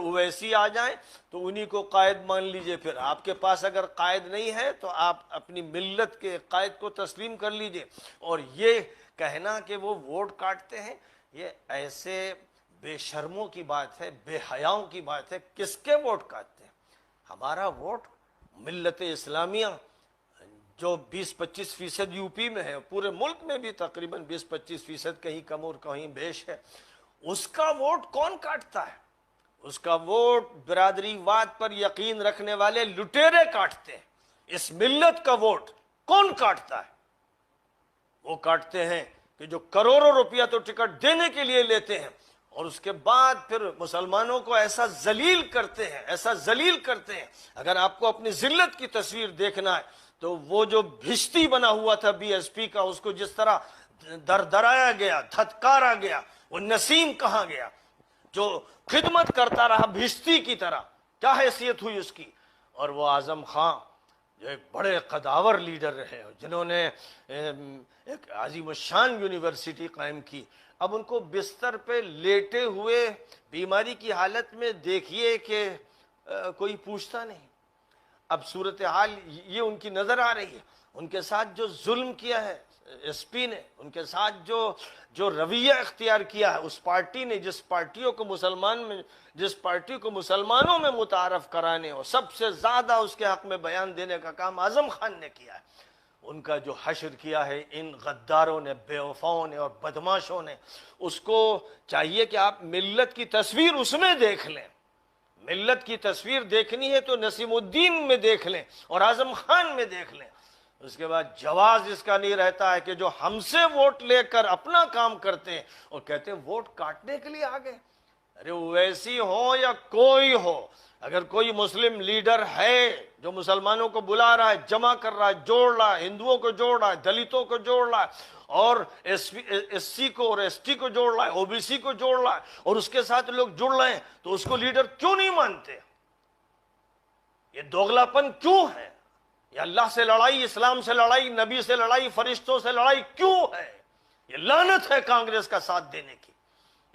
اویسی آ جائیں تو انہی کو قائد مان لیجئے. پھر آپ کے پاس اگر قائد نہیں ہے تو آپ اپنی ملت کے قائد کو تسلیم کر لیجئے. اور یہ کہنا کہ وہ ووٹ کاٹتے ہیں، یہ ایسے بے شرموں کی بات ہے، بے حیاؤں کی بات ہے. کس کے ووٹ کاٹتے ہیں؟ ہمارا ووٹ ملت اسلامیہ جو 20-25% یو پی میں ہے، پورے ملک میں بھی تقریباً 20-25%، کہیں کم اور کہیں بیش ہے، اس کا ووٹ کون کاٹتا ہے؟ اس کا ووٹ برادری واد پر یقین رکھنے والے لٹیرے کاٹتے ہیں. اس ملت کا ووٹ کون کاٹتا ہے؟ وہ کاٹتے ہیں کہ جو کروڑوں روپیہ تو ٹکٹ دینے کے لیے لیتے ہیں اور اس کے بعد پھر مسلمانوں کو ایسا ذلیل کرتے ہیں، ایسا ذلیل کرتے ہیں. اگر آپ کو اپنی ذلت کی تصویر دیکھنا ہے تو وہ جو بھشتی بنا ہوا تھا بی ایس پی کا، اس کو جس طرح درایا گیا، دھتکارا گیا، وہ نسیم کہاں گیا جو خدمت کرتا رہا بھشتی کی طرح، کیا حیثیت ہوئی اس کی. اور وہ اعظم خان جو ایک بڑے قداور لیڈر رہے، جنہوں نے ایک عظیم الشان یونیورسٹی قائم کی، اب ان کو بستر پہ لیٹے ہوئے بیماری کی حالت میں دیکھیے کہ کوئی پوچھتا نہیں. اب صورتحال یہ ان کی نظر آ رہی ہے. ان کے ساتھ جو ظلم کیا ہے ایس پی نے، ان کے ساتھ جو رویہ اختیار کیا ہے اس پارٹی نے، جس پارٹی کو مسلمانوں میں متعارف کرانے اور سب سے زیادہ اس کے حق میں بیان دینے کا کام اعظم خان نے کیا ہے، ان کا جو حشر کیا ہے ان غداروں نے، بے وفاؤں نے اور بدماشوں نے، اس کو چاہیے کہ آپ ملت کی تصویر اس میں دیکھ لیں. ملت کی تصویر دیکھنی ہے تو نسیم الدین میں دیکھ لیں اور اعظم خان میں دیکھ لیں. اس کے بعد جواز اس کا نہیں رہتا ہے کہ جو ہم سے ووٹ لے کر اپنا کام کرتے ہیں اور کہتے ہیں ووٹ کاٹنے کے لیے آگے. ارے اویسی ہو یا کوئی ہو، اگر کوئی مسلم لیڈر ہے جو مسلمانوں کو بلا رہا ہے، جمع کر رہا ہے، جوڑ رہا ہے، ہندوؤں کو جوڑ رہا ہے، دلتوں کو جوڑ رہا ہے، اور ایس سی کو اور ایس ٹی کو جوڑ رہا ہے، او بی سی کو جوڑ رہا ہے، اور اس کے ساتھ لوگ جڑ رہے ہیں، تو اس کو لیڈر کیوں نہیں مانتے؟ یہ دوغلا پن کیوں ہے؟ یہ اللہ سے لڑائی، اسلام سے لڑائی، نبی سے لڑائی، فرشتوں سے لڑائی کیوں ہے؟ یہ لعنت ہے کانگریس کا ساتھ دینے کی.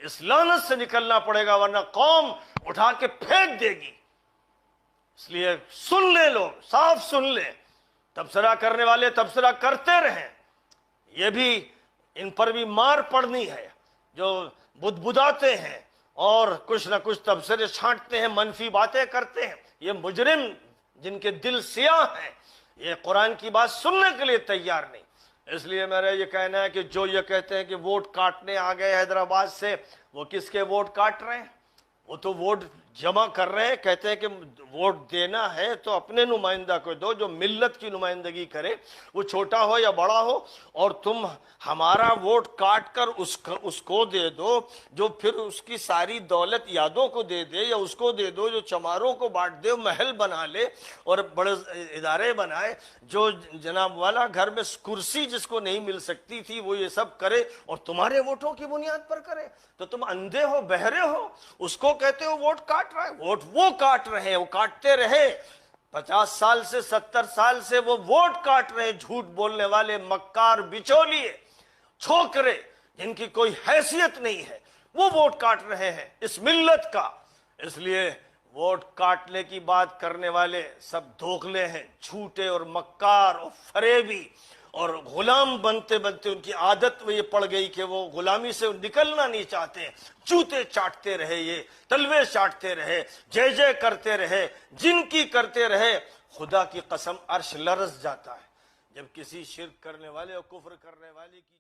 اس لعنت سے نکلنا پڑے گا ورنہ قوم اٹھا کے پھینک دے گی. اس لیے سن لیں، لوگ صاف سن لیں. تبصرہ کرنے والے تبصرہ کرتے رہیں، یہ بھی ان پر بھی مار پڑنی ہے. جو بدبداتے ہیں اور کچھ نہ کچھ تبصرے چھانٹتے ہیں، منفی باتیں کرتے ہیں، یہ مجرم جن کے دل سیاہ ہیں، یہ قرآن کی بات سننے کے لیے تیار نہیں. اس لیے میرا یہ کہنا ہے کہ جو یہ کہتے ہیں کہ ووٹ کاٹنے آ گئے حیدرآباد سے، وہ کس کے ووٹ کاٹ رہے ہیں؟ وہ تو ووٹ جمع کر رہے ہیں. کہتے ہیں کہ ووٹ دینا ہے تو اپنے نمائندہ کو دو جو ملت کی نمائندگی کرے، وہ چھوٹا ہو یا بڑا ہو، اور تم ہمارا ووٹ کاٹ کر اس کو دے دو جو پھر اس کی ساری دولت یادوں کو دے دے، یا اس کو دے دو جو چماروں کو بانٹ دے، محل بنا لے اور بڑے ادارے بنائے، جو جناب والا گھر میں کرسی جس کو نہیں مل سکتی تھی وہ یہ سب کرے اور تمہارے ووٹوں کی بنیاد پر کرے. تو تم اندھے ہو، بہرے ہو، اس کو کہتے ہو ووٹ کاٹ رہا ہے. ووٹ وہ کاٹ رہے ہیں، وہ کاٹتے رہے 50 سال سے، 70 سال سے وہ ووٹ کاٹ رہے ہیں. جھوٹ بولنے والے مکار، بچولیے، چھوکرے جن کی کوئی حیثیت نہیں ہے، وہ ووٹ کاٹ رہے ہیں اس ملت کا. اس لیے ووٹ کاٹنے کی بات کرنے والے سب دھوکلے ہیں، جھوٹے اور مکار اور فریبی، اور غلام بنتے بنتے ان کی عادت میں یہ پڑ گئی کہ وہ غلامی سے نکلنا نہیں چاہتے. جوتے چاٹتے رہے، یہ تلوے چاٹتے رہے، جے جے کرتے رہے، جن کی کرتے رہے. خدا کی قسم عرش لرز جاتا ہے جب کسی شرک کرنے والے اور کفر کرنے والے کی